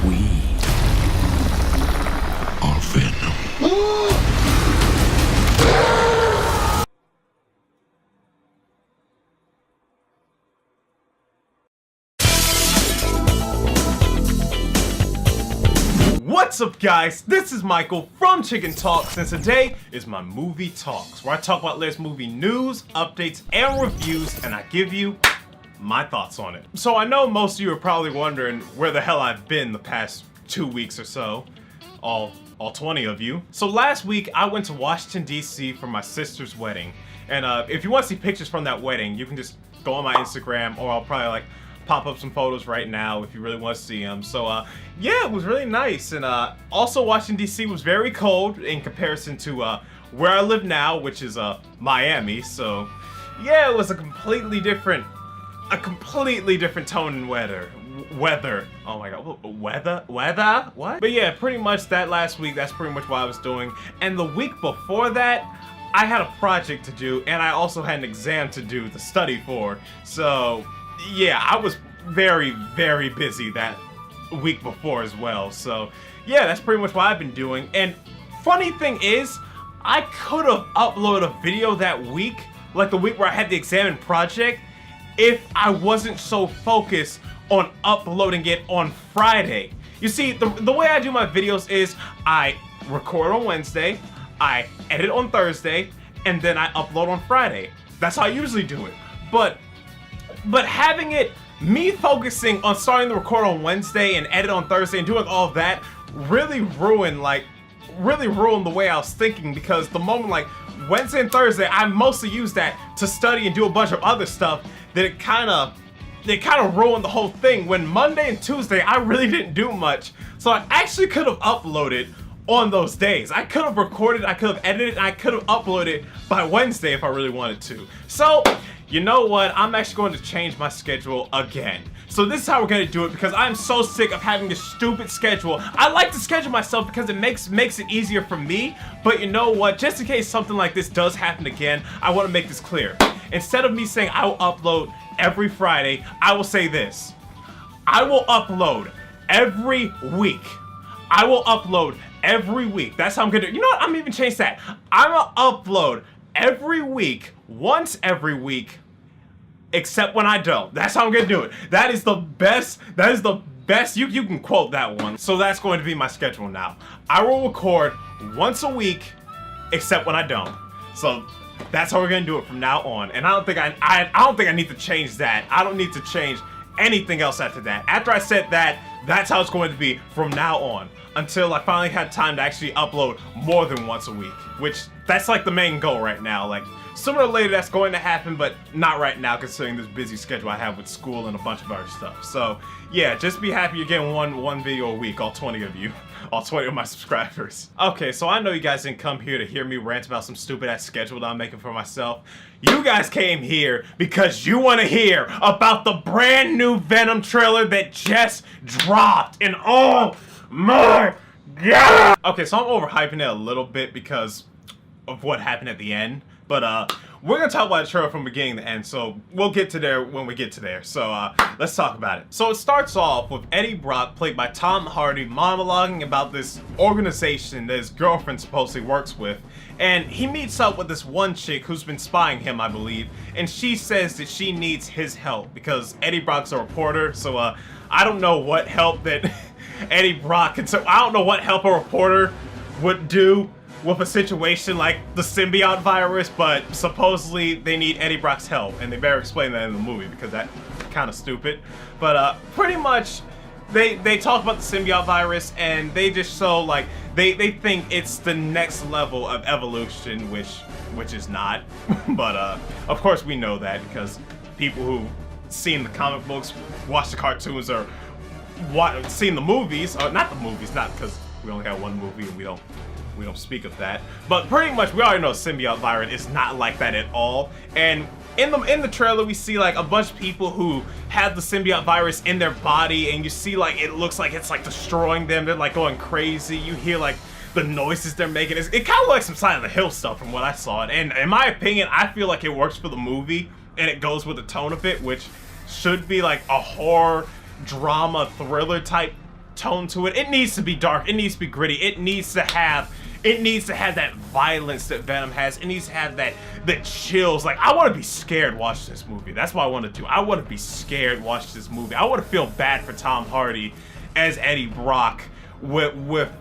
We are Venom. What's up, guys? This is Michael from ChickenTalks, and today is my movie talks, where I talk about latest movie news, updates, and reviews, and I give you my thoughts on it. So I know most of you are probably wondering where the hell I've been the past 2 weeks or so, all 20 of you. So last week I went to Washington, D.C. for my sister's wedding, and if you want to see pictures from that wedding, you can just go on my Instagram, or I'll probably pop up some photos right now if you really want to see them. So yeah, it was really nice. And also Washington, D.C. was very cold in comparison to where I live now, which is Miami. So yeah, it was a completely different tone in weather. Oh my god, weather? What? But yeah, pretty much that last week, that's pretty much what I was doing. And the week before that, I had a project to do, and I also had an exam to do, to study for. So yeah, I was very, very busy that week before as well. So yeah, that's pretty much what I've been doing. And funny thing is, I could have uploaded a video that week, like the week where I had the exam and project, if I wasn't so focused on uploading it on Friday. You see, the way I do my videos is I record on Wednesday, I edit on Thursday, and then I upload on Friday. That's how I usually do it. But having it, me focusing on starting to record on Wednesday and edit on Thursday and doing all of that really ruined the way I was thinking, because the moment like Wednesday and Thursday, I mostly use that to study and do a bunch of other stuff, that it kind of ruined the whole thing. When Monday and Tuesday, I really didn't do much. So I actually could have uploaded on those days. I could have recorded, I could have edited, and I could have uploaded by Wednesday if I really wanted to. So you know what? I'm actually going to change my schedule again. So this is how we're going to do it, because I'm so sick of having this stupid schedule. I like to schedule myself because it makes it easier for me. But you know what? Just in case something like this does happen again, I want to make this clear. Instead of me saying I will upload every Friday, I will say this. I will upload every week. I will upload every week. That's how I'm going to do it. You know what? I'm even change that. I'm going to upload every week, once every week, except when I don't. That's how I'm gonna do it. That is the best. You can quote that one. So that's going to be my schedule now. I will record once a week, except when I don't. So that's how we're gonna do it from now on. And I don't think I need to change that. I don't need to change anything else after that. After I said that, that's how it's going to be from now on, until I finally had time to actually upload more than once a week, which that's like the main goal right now. Like sooner or later that's going to happen, but not right now considering this busy schedule I have with school and a bunch of other stuff. So yeah, just be happy you're getting one video a week, all 20 of you, all 20 of my subscribers. Okay, so I know you guys didn't come here to hear me rant about some stupid ass schedule that I'm making for myself. You guys came here because you want to hear about the brand new Venom trailer that just dropped, and oh my god! Okay, so I'm overhyping it a little bit because of what happened at the end, but we're gonna talk about the trailer from beginning to end, so we'll get to there when we get to there. So let's talk about it. So it starts off with Eddie Brock, played by Tom Hardy, monologuing about this organization that his girlfriend supposedly works with, and he meets up with this one chick who's been spying him, I believe, and she says that she needs his help because Eddie Brock's a reporter. So I don't know what help that Eddie Brock can, so I don't know what help a reporter would do with a situation like the symbiote virus, but supposedly they need Eddie Brock's help, and they better explain that in the movie because that's kind of stupid. But pretty much they talk about the symbiote virus, and they just show like they think it's the next level of evolution, which is not. But of course we know that because people who seen the comic books, watch the cartoons, or seen the movies, or not the movies, not because we only have one movie and we don't speak of that, but pretty much we already know symbiote virus is not like that at all. And in the trailer we see like a bunch of people who have the symbiote virus in their body, and you see like it looks like it's like destroying them. They're like going crazy. You hear like the noises they're making. It kind of looks like some Silent Hill stuff from what I saw. And in my opinion, I feel like it works for the movie and it goes with the tone of it, which should be like a horror drama thriller type tone to it. It needs to be dark. It needs to be gritty. It needs to have that violence that Venom has. It needs to have that chills. Like, I want to be scared watching this movie. That's what I want to do. I want to be scared watching this movie. I want to feel bad for Tom Hardy as Eddie Brock with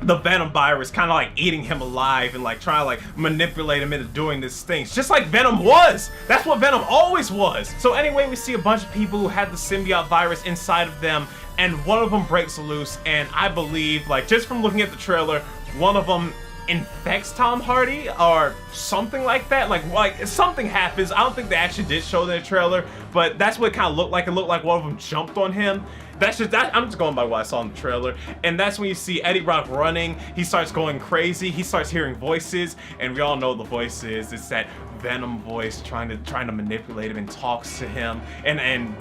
the Venom virus kind of like eating him alive and like trying to like manipulate him into doing these things, just like Venom was. That's what Venom always was. So anyway, we see a bunch of people who have the symbiote virus inside of them, and one of them breaks loose, and I believe, like, just from looking at the trailer, one of them infects Tom Hardy or something like that. Like something happens. I don't think they actually did show that in the trailer, but that's what it kind of looked like. It looked like one of them jumped on him. I'm just going by what I saw in the trailer. And that's when you see Eddie Brock running. He starts going crazy. He starts hearing voices, and we all know the voice is. It's that Venom voice trying to manipulate him and talks to him. And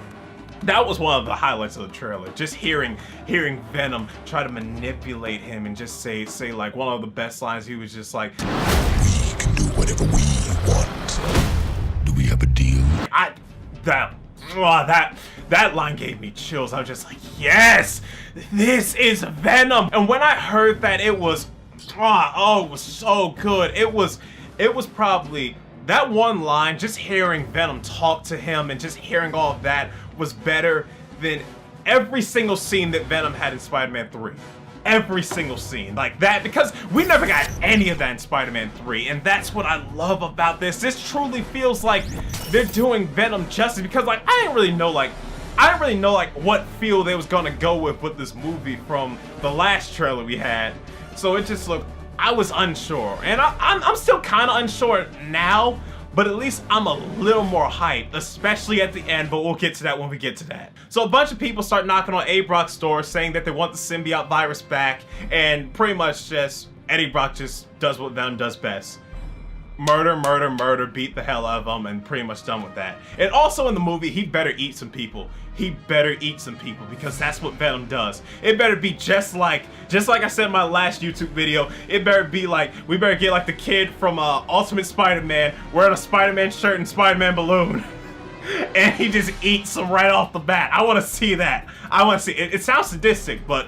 that was one of the highlights of the trailer. Just hearing Venom try to manipulate him and just say like one of the best lines. He was just like, We can do whatever we want. Do we have a deal? That line gave me chills. I was just like, yes, this is Venom. And when I heard that, it was, it was so good. It was probably that one line, just hearing Venom talk to him and just hearing all of that was better than every single scene that Venom had in Spider-Man 3. Every single scene like that, because we never got any of that in Spider-Man 3, and that's what I love about this. This truly feels like they're doing Venom justice, because like I didn't really know what feel they was gonna go with this movie from the last trailer we had. So it just looked, I was unsure, and I'm still kind of unsure now, but at least I'm a little more hyped, especially at the end, but we'll get to that when we get to that. So a bunch of people start knocking on Eddie Brock's door saying that they want the symbiote virus back, and pretty much just Eddie Brock just does what Venom does best. Murder, murder, murder, beat the hell out of them, and pretty much done with that. And also in the movie, he better eat some people. He better eat some people, because that's what Venom does. It better be just like I said in my last YouTube video, it better be like, we better get like the kid from Ultimate Spider-Man wearing a Spider-Man shirt and Spider-Man balloon. And he just eats them right off the bat. I want to see that. I want to see it. It sounds sadistic, but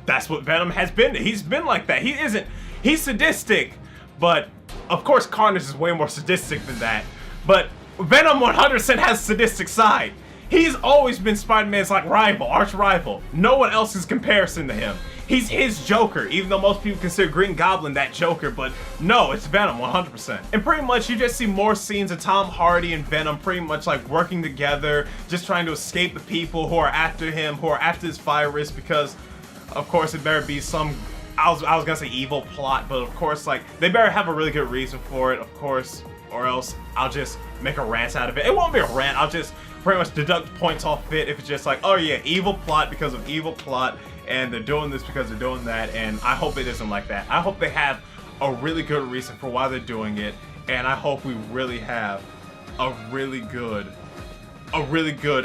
that's what Venom has been. He's been like that. He's sadistic, but of course Carnage is way more sadistic than that. But Venom 100% has a sadistic side. He's always been Spider-Man's like rival, arch rival. No one else is comparison to him. He's his Joker, even though most people consider Green Goblin that Joker, but no, it's Venom 100%. And pretty much you just see more scenes of Tom Hardy and Venom pretty much like working together, just trying to escape the people who are after him, who are after this virus, because of course it better be some, I was gonna say evil plot, but of course like they better have a really good reason for it, of course, or else I'll just make a rant out of it. It won't be a rant, I'll just pretty much deduct points off it if it's just like, oh yeah, evil plot because of evil plot, and they're doing this because they're doing that, and I hope it isn't like that. I hope they have a really good reason for why they're doing it, and I hope we really have a really good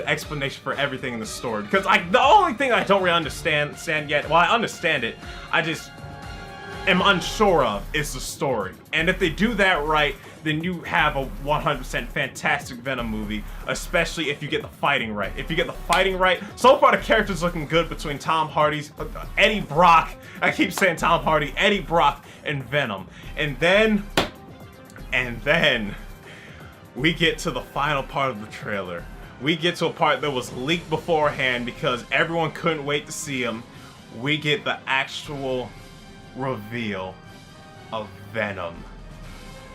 explanation for everything in the story. Because the only thing I don't really understand yet, well, I understand it, I just am unsure of is the story. And if they do that right, then you have a 100% fantastic Venom movie, especially if you get the fighting right. If you get the fighting right, so far the character's looking good between Tom Hardy's, Eddie Brock, I keep saying Tom Hardy, Eddie Brock, and Venom. And then we get to the final part of the trailer. We get to a part that was leaked beforehand because everyone couldn't wait to see him. We get the actual reveal of Venom.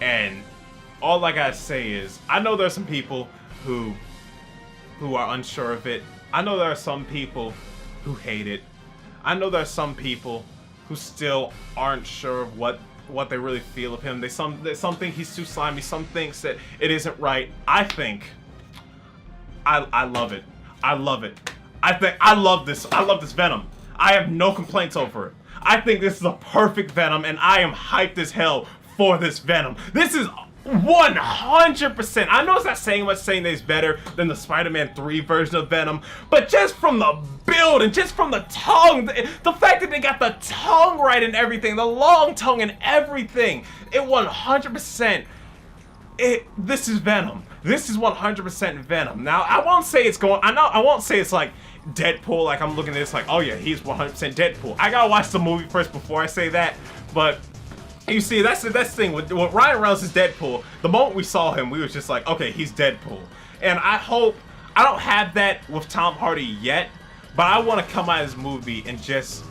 And all I gotta say is, I know there's some people who are unsure of it. I know there are some people who hate it. I know there are some people who still aren't sure of what they really feel of him. Some think he's too slimy. Some thinks that it isn't right. I think I love it. I love it. I love this Venom. I have no complaints over it. I think this is a perfect Venom, and I am hyped as hell for this Venom. This is 100%. I know it's not saying much, saying that it's better than the Spider-Man 3 version of Venom, but just from the build and just from the tongue, the fact that they got the tongue right and everything, the long tongue and everything, it 100%. This is Venom. This is 100% Venom. Now, I won't say it's going, I won't say it's like, Deadpool. Like, I'm looking at this like, oh yeah, he's 100% Deadpool. I gotta watch the movie first before I say that, but you see, that's the thing with Ryan Reynolds is Deadpool. The moment we saw him, we was just like, okay, he's Deadpool. And I hope, I don't have that with Tom Hardy yet, but I want to come out of this movie and just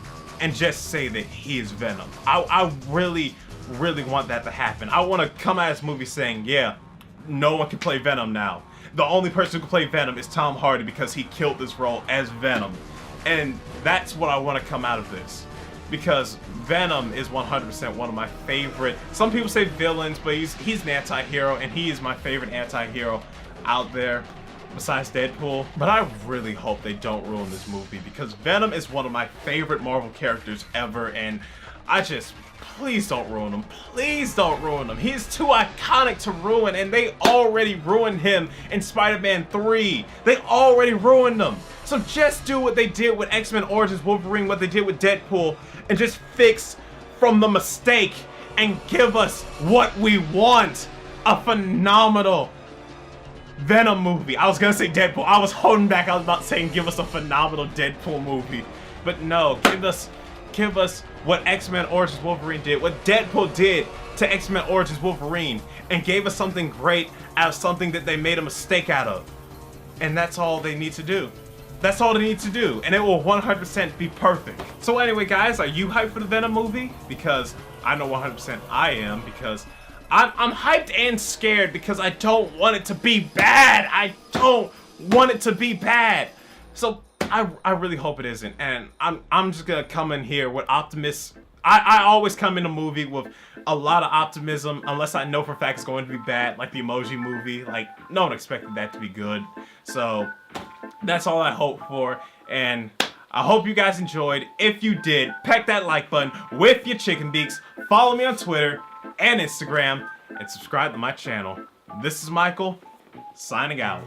say that he is Venom. I really want that to happen. I want to come out of this movie saying, yeah, no one can play Venom now. The only person who can play Venom is Tom Hardy because he killed this role as Venom. And that's what I want to come out of this. Because Venom is 100% one of my favorite, some people say villains, but he's an anti-hero, and he is my favorite anti-hero out there besides Deadpool. But I really hope they don't ruin this movie, because Venom is one of my favorite Marvel characters ever, and please don't ruin him. Please don't ruin him. He's too iconic to ruin, and they already ruined him in Spider-Man 3. They already ruined him. So just do what they did with X-Men Origins Wolverine, what they did with Deadpool, and just fix from the mistake and give us what we want. A phenomenal Venom movie. I was gonna say Deadpool. I was holding back. I was about saying give us a phenomenal Deadpool movie. But no, give us what X-Men Origins Wolverine did, what Deadpool did to X-Men Origins Wolverine, and gave us something great out of something that they made a mistake out of. And that's all they need to do. That's all they need to do, and it will 100% be perfect. So anyway, guys, are you hyped for the Venom movie? Because I know 100% I am, because I'm hyped and scared, because I don't want it to be bad. I don't want it to be bad. So I really hope it isn't, and I'm just gonna come in here with optimism. I always come in a movie with a lot of optimism, unless I know for a fact it's going to be bad, like the Emoji movie. Like, no one expected that to be good. So that's all I hope for, and I hope you guys enjoyed. If you did, peck that like button with your chicken beaks. Follow me on Twitter and Instagram, and subscribe to my channel. This is Michael, signing out.